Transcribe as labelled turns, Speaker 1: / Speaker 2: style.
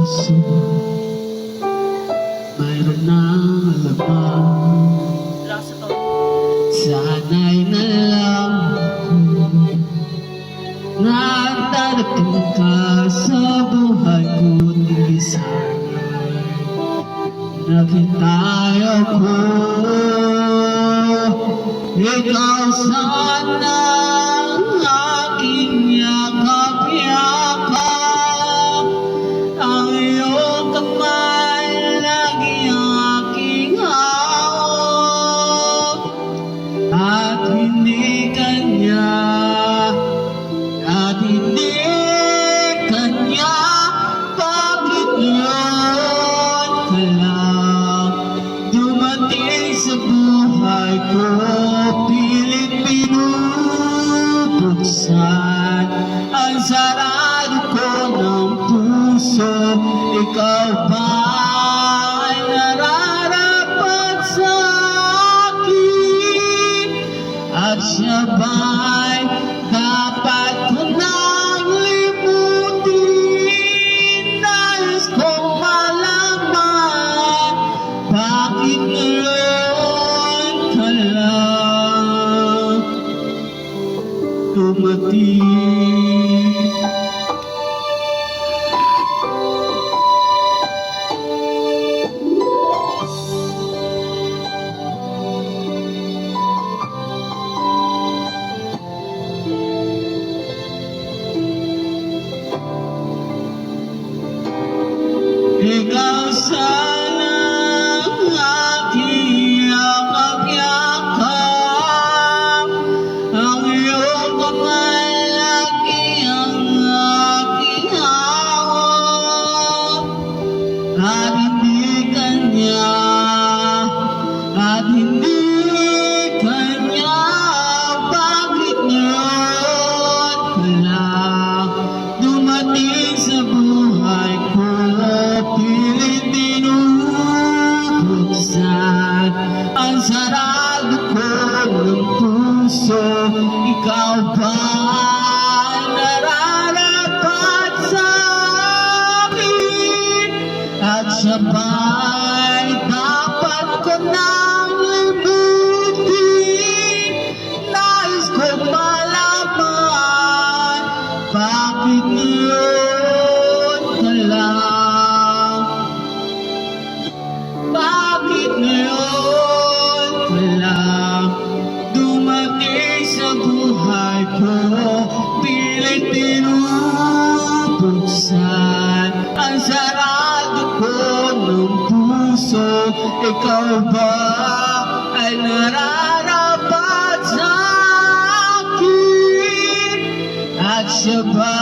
Speaker 1: puso mayroon ng laman. Sana'y nalaman ko na darating ka sa buhay ko. Tigisan naghintay ako, ikaw sana ang aking yakap-yakap, ang iyong kamay lagi ang aking hawak, at hindi kanya, bakit yun ka lang dumating sa buhay ko, pilit binubuksan ang sarado ko ng puso. Ikaw ba'y nararapat sa akin, at siya ba'y dapat ko nang limutin? Nais kong malaman, bakit ngayon ka lang dumating? Ikaw sana ang aking yakap-yakap, ang iyong kamay lagi ang aking hawak, at hindi kanya, bakit ngayon ka lang dumating sa buhay ko, pilit binubuksan ang sarado ko ng puso. Ikaw ba'y nararapat sa akin, at siya ba'y dapat ko nang limutin? Nais kong malaman, bakit ngayon ka lang, bakit ngayon ka lang dumating sa buhay ko, pilit binubuksan ang sarado ko ng puso. Ikaw ba ay nararapat sa akin, at siya ba